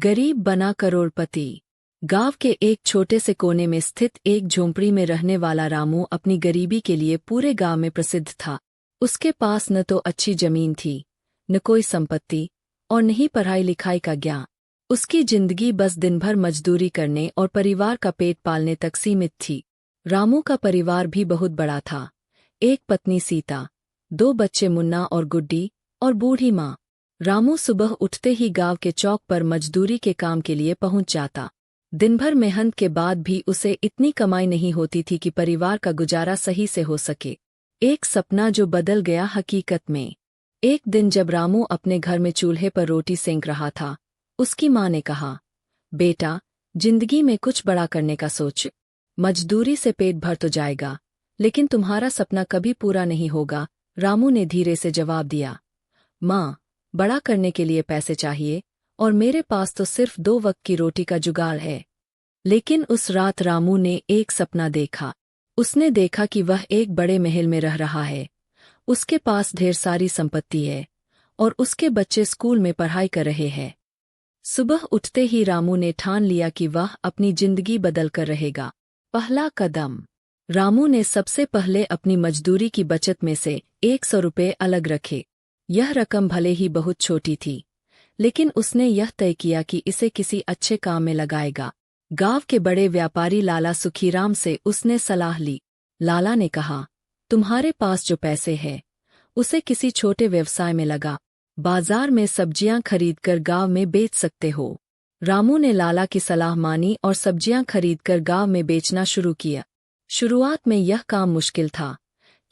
गरीब बना करोड़पति। गांव के एक छोटे से कोने में स्थित एक झोंपड़ी में रहने वाला रामू अपनी गरीबी के लिए पूरे गांव में प्रसिद्ध था। उसके पास न तो अच्छी जमीन थी, न कोई संपत्ति और न ही पढ़ाई लिखाई का ज्ञान। उसकी जिंदगी बस दिन भर मजदूरी करने और परिवार का पेट पालने तक सीमित थी। रामू का परिवार भी बहुत बड़ा था। एक पत्नी सीता, 2 बच्चे मुन्ना और गुड्डी और बूढ़ी माँ। रामू सुबह उठते ही गांव के चौक पर मजदूरी के काम के लिए पहुंच जाता। दिन भर मेहनत के बाद भी उसे इतनी कमाई नहीं होती थी कि परिवार का गुजारा सही से हो सके। एक सपना जो बदल गया हकीकत में। एक दिन जब रामू अपने घर में चूल्हे पर रोटी सेंक रहा था, उसकी माँ ने कहा, बेटा, जिंदगी में कुछ बड़ा करने का सोच। मजदूरी से पेट भर तो जाएगा, लेकिन तुम्हारा सपना कभी पूरा नहीं होगा। रामू ने धीरे से जवाब दिया, माँ, बड़ा करने के लिए पैसे चाहिए और मेरे पास तो सिर्फ 2 वक्त की रोटी का जुगाड़ है। लेकिन उस रात रामू ने एक सपना देखा। उसने देखा कि वह एक बड़े महल में रह रहा है। उसके पास ढेर सारी संपत्ति है और उसके बच्चे स्कूल में पढ़ाई कर रहे हैं। सुबह उठते ही रामू ने ठान लिया कि वह अपनी जिंदगी बदल कर रहेगा। पहला कदम। रामू ने सबसे पहले अपनी मजदूरी की बचत में से 100 रुपये अलग रखे। यह रकम भले ही बहुत छोटी थी, लेकिन उसने यह तय किया कि इसे किसी अच्छे काम में लगाएगा। गांव के बड़े व्यापारी लाला सुखीराम से उसने सलाह ली। लाला ने कहा, तुम्हारे पास जो पैसे हैं, उसे किसी छोटे व्यवसाय में लगा। बाजार में सब्जियां खरीदकर गांव में बेच सकते हो। रामू ने लाला की सलाह मानी और सब्जियां खरीदकर गांव में बेचना शुरू किया। शुरुआत में यह काम मुश्किल था,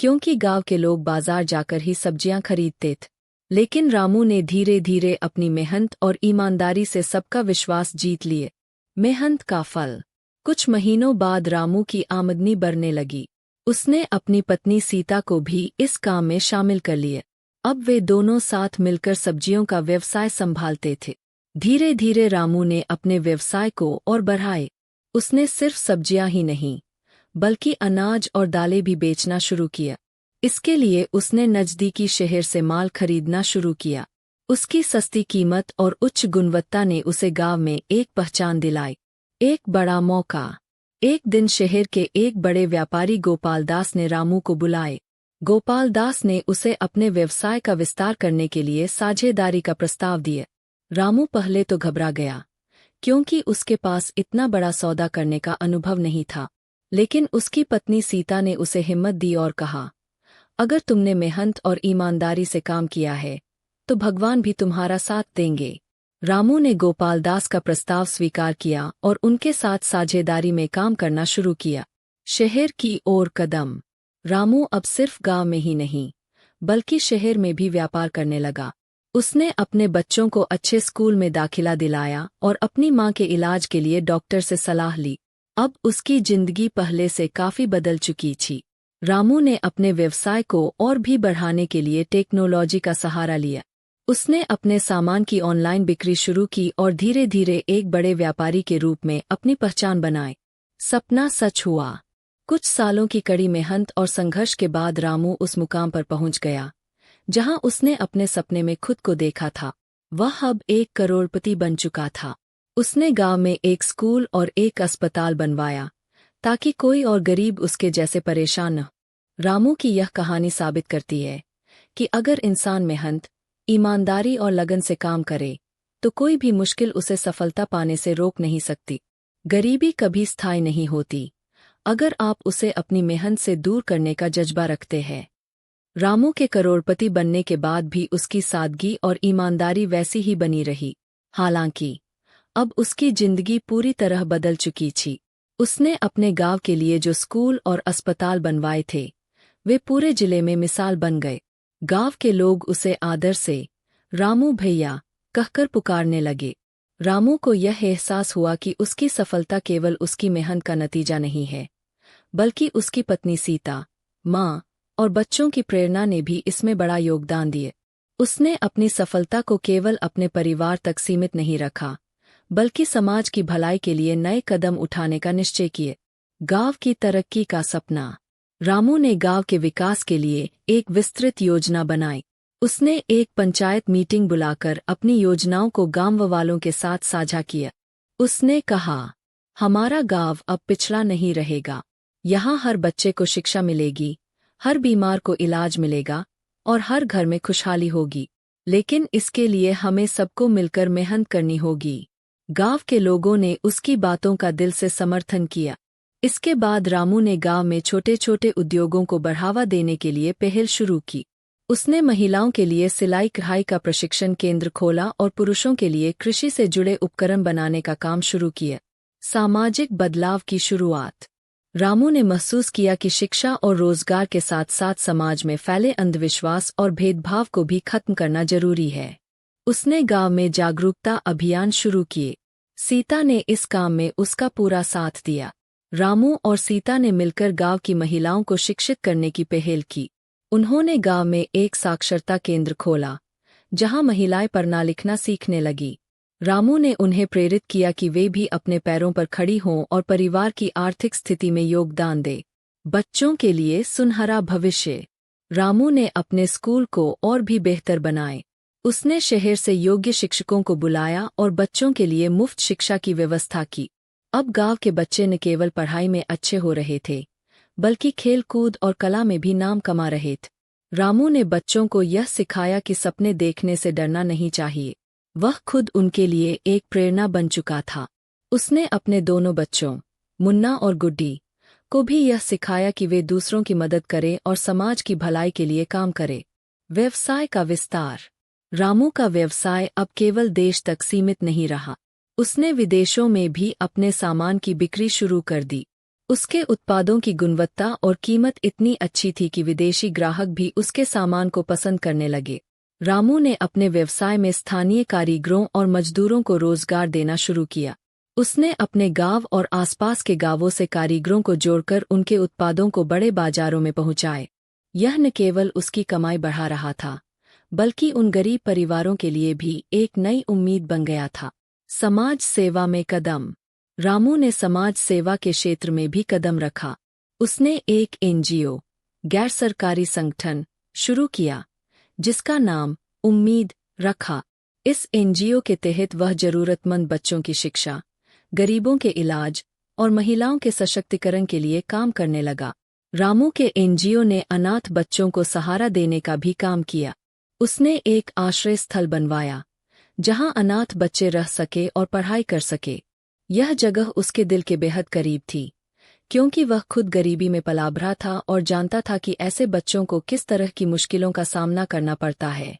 क्योंकि गांव के लोग बाजार जाकर ही सब्जियां खरीदते थे। लेकिन रामू ने धीरे धीरे अपनी मेहनत और ईमानदारी से सबका विश्वास जीत लिए। मेहनत का फल। कुछ महीनों बाद रामू की आमदनी बढ़ने लगी। उसने अपनी पत्नी सीता को भी इस काम में शामिल कर लिया। अब वे दोनों साथ मिलकर सब्जियों का व्यवसाय संभालते थे। धीरे धीरे रामू ने अपने व्यवसाय को और बढ़ाए। उसने सिर्फ सब्जियां ही नहीं, बल्कि अनाज और दालें भी बेचना शुरू किया। इसके लिए उसने नज़दीकी शहर से माल खरीदना शुरू किया। उसकी सस्ती कीमत और उच्च गुणवत्ता ने उसे गांव में एक पहचान दिलाई। एक बड़ा मौका। एक दिन शहर के एक बड़े व्यापारी गोपाल दास ने रामू को बुलाए। गोपाल दास ने उसे अपने व्यवसाय का विस्तार करने के लिए साझेदारी का प्रस्ताव दिया। रामू पहले तो घबरा गया, क्योंकि उसके पास इतना बड़ा सौदा करने का अनुभव नहीं था। लेकिन उसकी पत्नी सीता ने उसे हिम्मत दी और कहा, अगर तुमने मेहनत और ईमानदारी से काम किया है, तो भगवान भी तुम्हारा साथ देंगे। रामू ने गोपाल दास का प्रस्ताव स्वीकार किया और उनके साथ साझेदारी में काम करना शुरू किया। शहर की ओर कदम। रामू अब सिर्फ गांव में ही नहीं, बल्कि शहर में भी व्यापार करने लगा। उसने अपने बच्चों को अच्छे स्कूल में दाखिला दिलाया और अपनी मां के इलाज के लिए डॉक्टर से सलाह ली। अब उसकी जिंदगी पहले से काफी बदल चुकी थी। रामू ने अपने व्यवसाय को और भी बढ़ाने के लिए टेक्नोलॉजी का सहारा लिया। उसने अपने सामान की ऑनलाइन बिक्री शुरू की और धीरे धीरे एक बड़े व्यापारी के रूप में अपनी पहचान बनाई। सपना सच हुआ। कुछ सालों की कड़ी मेहनत और संघर्ष के बाद रामू उस मुकाम पर पहुंच गया, जहां उसने अपने सपने में खुद को देखा था। वह अब 1 करोड़पति बन चुका था। उसने गांव में एक स्कूल और एक अस्पताल बनवाया, ताकि कोई और गरीब उसके जैसे परेशान न हो। रामू की यह कहानी साबित करती है कि अगर इंसान मेहनत, ईमानदारी और लगन से काम करे, तो कोई भी मुश्किल उसे सफलता पाने से रोक नहीं सकती। गरीबी कभी स्थायी नहीं होती, अगर आप उसे अपनी मेहनत से दूर करने का जज्बा रखते हैं। रामू के करोड़पति बनने के बाद भी उसकी सादगी और ईमानदारी वैसी ही बनी रही। हालांकि अब उसकी जिंदगी पूरी तरह बदल चुकी थी। उसने अपने गांव के लिए जो स्कूल और अस्पताल बनवाए थे, वे पूरे जिले में मिसाल बन गए। गांव के लोग उसे आदर से रामू भैया कहकर पुकारने लगे। रामू को यह एहसास हुआ कि उसकी सफलता केवल उसकी मेहनत का नतीजा नहीं है, बल्कि उसकी पत्नी सीता, माँ और बच्चों की प्रेरणा ने भी इसमें बड़ा योगदान दिए। उसने अपनी सफलता को केवल अपने परिवार तक सीमित नहीं रखा, बल्कि समाज की भलाई के लिए नए कदम उठाने का निश्चय किए। गांव की तरक्की का सपना। रामू ने गांव के विकास के लिए एक विस्तृत योजना बनाई। उसने एक पंचायत मीटिंग बुलाकर अपनी योजनाओं को गांव वालों के साथ साझा किया। उसने कहा, हमारा गांव अब पिछड़ा नहीं रहेगा। यहाँ हर बच्चे को शिक्षा मिलेगी, हर बीमार को इलाज मिलेगा और हर घर में खुशहाली होगी। लेकिन इसके लिए हमें सबको मिलकर मेहनत करनी होगी। गांव के लोगों ने उसकी बातों का दिल से समर्थन किया। इसके बाद रामू ने गांव में छोटे छोटे उद्योगों को बढ़ावा देने के लिए पहल शुरू की। उसने महिलाओं के लिए सिलाई कढ़ाई का प्रशिक्षण केंद्र खोला और पुरुषों के लिए कृषि से जुड़े उपकरण बनाने का काम शुरू किया। सामाजिक बदलाव की शुरुआत। रामू ने महसूस किया कि शिक्षा और रोजगार के साथ साथ समाज में फैले अंधविश्वास और भेदभाव को भी खत्म करना जरूरी है। उसने गांव में जागरूकता अभियान शुरू किए। सीता ने इस काम में उसका पूरा साथ दिया। रामू और सीता ने मिलकर गांव की महिलाओं को शिक्षित करने की पहल की। उन्होंने गांव में एक साक्षरता केंद्र खोला, जहां महिलाएं पढ़ना लिखना सीखने लगी। रामू ने उन्हें प्रेरित किया कि वे भी अपने पैरों पर खड़ी हों और परिवार की आर्थिक स्थिति में योगदान दें। बच्चों के लिए सुनहरा भविष्य। रामू ने अपने स्कूल को और भी बेहतर बनाए। उसने शहर से योग्य शिक्षकों को बुलाया और बच्चों के लिए मुफ्त शिक्षा की व्यवस्था की। अब गांव के बच्चे न केवल पढ़ाई में अच्छे हो रहे थे, बल्कि खेल कूद और कला में भी नाम कमा रहे थे। रामू ने बच्चों को यह सिखाया कि सपने देखने से डरना नहीं चाहिए। वह खुद उनके लिए एक प्रेरणा बन चुका था। उसने अपने दोनों बच्चों, मुन्ना और गुड्डी, को भी यह सिखाया कि वे दूसरों की मदद करें और समाज की भलाई के लिए काम करें। व्यवसाय का विस्तार। रामू का व्यवसाय अब केवल देश तक सीमित नहीं रहा। उसने विदेशों में भी अपने सामान की बिक्री शुरू कर दी। उसके उत्पादों की गुणवत्ता और कीमत इतनी अच्छी थी कि विदेशी ग्राहक भी उसके सामान को पसंद करने लगे। रामू ने अपने व्यवसाय में स्थानीय कारीगरों और मजदूरों को रोजगार देना शुरू किया। उसने अपने गांव और आसपास के गांवों से कारीगरों को जोड़कर उनके उत्पादों को बड़े बाजारों में पहुंचाए। यह न केवल उसकी कमाई बढ़ा रहा था, बल्कि उन गरीब परिवारों के लिए भी एक नई उम्मीद बन गया था। समाज सेवा में कदम। रामू ने समाज सेवा के क्षेत्र में भी कदम रखा। उसने एक एनजीओ, गैर सरकारी संगठन, शुरू किया, जिसका नाम उम्मीद रखा। इस एनजीओ के तहत वह जरूरतमंद बच्चों की शिक्षा, गरीबों के इलाज और महिलाओं के सशक्तिकरण के लिए काम करने लगा। रामू के एनजीओ ने अनाथ बच्चों को सहारा देने का भी काम किया। उसने एक आश्रय स्थल बनवाया, जहां अनाथ बच्चे रह सके और पढ़ाई कर सके। यह जगह उसके दिल के बेहद करीब थी, क्योंकि वह खुद गरीबी में पला बढ़ा था और जानता था कि ऐसे बच्चों को किस तरह की मुश्किलों का सामना करना पड़ता है।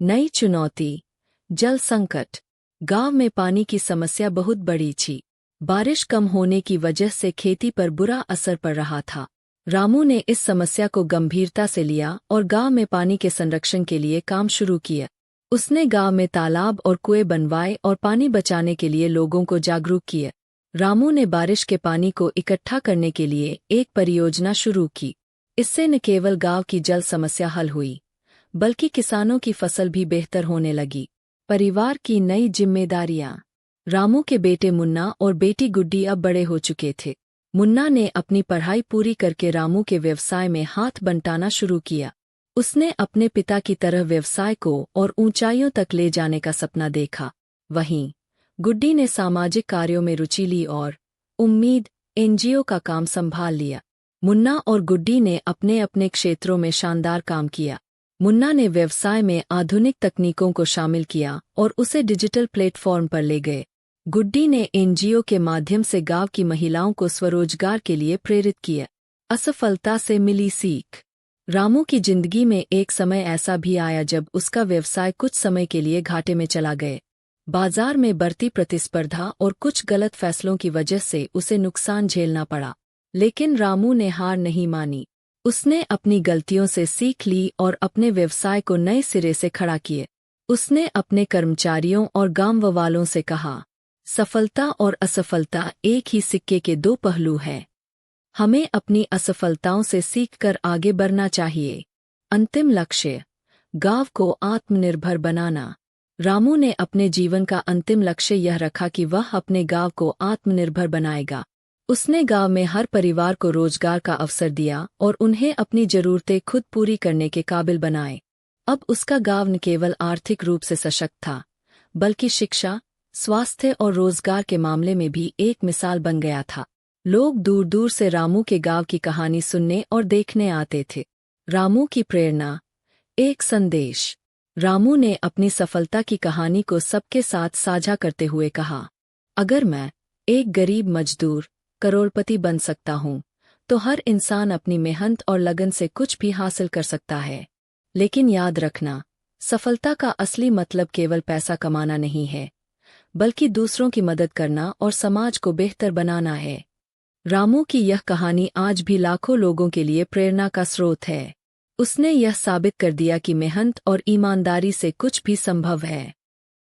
नई चुनौती। जल संकट। गांव में पानी की समस्या बहुत बड़ी थी। बारिश कम होने की वजह से खेती पर बुरा असर पड़ रहा था। रामू ने इस समस्या को गंभीरता से लिया और गांव में पानी के संरक्षण के लिए काम शुरू किया। उसने गांव में तालाब और कुएं बनवाए और पानी बचाने के लिए लोगों को जागरूक किया। रामू ने बारिश के पानी को इकट्ठा करने के लिए एक परियोजना शुरू की। इससे न केवल गांव की जल समस्या हल हुई, बल्कि किसानों की फसल भी बेहतर होने लगी। परिवार की नई जिम्मेदारियां। रामू के बेटे मुन्ना और बेटी गुड्डी अब बड़े हो चुके थे। मुन्ना ने अपनी पढ़ाई पूरी करके रामू के व्यवसाय में हाथ बंटाना शुरू किया। उसने अपने पिता की तरह व्यवसाय को और ऊंचाइयों तक ले जाने का सपना देखा। वहीं गुड्डी ने सामाजिक कार्यों में रुचि ली और उम्मीद एनजीओ का काम संभाल लिया। मुन्ना और गुड्डी ने अपने अपने क्षेत्रों में शानदार काम किया। मुन्ना ने व्यवसाय में आधुनिक तकनीकों को शामिल किया और उसे डिजिटल प्लेटफॉर्म पर ले गए। गुड्डी ने एनजीओ के माध्यम से गांव की महिलाओं को स्वरोजगार के लिए प्रेरित किया। असफलता से मिली सीख। रामू की जिंदगी में एक समय ऐसा भी आया जब उसका व्यवसाय कुछ समय के लिए घाटे में चला गया। बाजार में बढ़ती प्रतिस्पर्धा और कुछ गलत फैसलों की वजह से उसे नुकसान झेलना पड़ा। लेकिन रामू ने हार नहीं मानी। उसने अपनी गलतियों से सीख ली और अपने व्यवसाय को नए सिरे से खड़ा किया। उसने अपने कर्मचारियों और गांव वालों से कहा, सफलता और असफलता एक ही सिक्के के दो पहलू हैं। हमें अपनी असफलताओं से सीखकर आगे बढ़ना चाहिए। अंतिम लक्ष्य, गांव को आत्मनिर्भर बनाना। रामू ने अपने जीवन का अंतिम लक्ष्य यह रखा कि वह अपने गांव को आत्मनिर्भर बनाएगा। उसने गांव में हर परिवार को रोजगार का अवसर दिया और उन्हें अपनी जरूरतें खुद पूरी करने के काबिल बनाए। अब उसका गांव न केवल आर्थिक रूप से सशक्त था, बल्कि शिक्षा, स्वास्थ्य और रोजगार के मामले में भी एक मिसाल बन गया था। लोग दूर दूर से रामू के गांव की कहानी सुनने और देखने आते थे। रामू की प्रेरणा, एक संदेश। रामू ने अपनी सफलता की कहानी को सबके साथ साझा करते हुए कहा, अगर मैं, एक गरीब मजदूर, करोड़पति बन सकता हूँ, तो हर इंसान अपनी मेहनत और लगन से कुछ भी हासिल कर सकता है। लेकिन याद रखना, सफलता का असली मतलब केवल पैसा कमाना नहीं है, बल्कि दूसरों की मदद करना और समाज को बेहतर बनाना है। रामू की यह कहानी आज भी लाखों लोगों के लिए प्रेरणा का स्रोत है। उसने यह साबित कर दिया कि मेहनत और ईमानदारी से कुछ भी संभव है।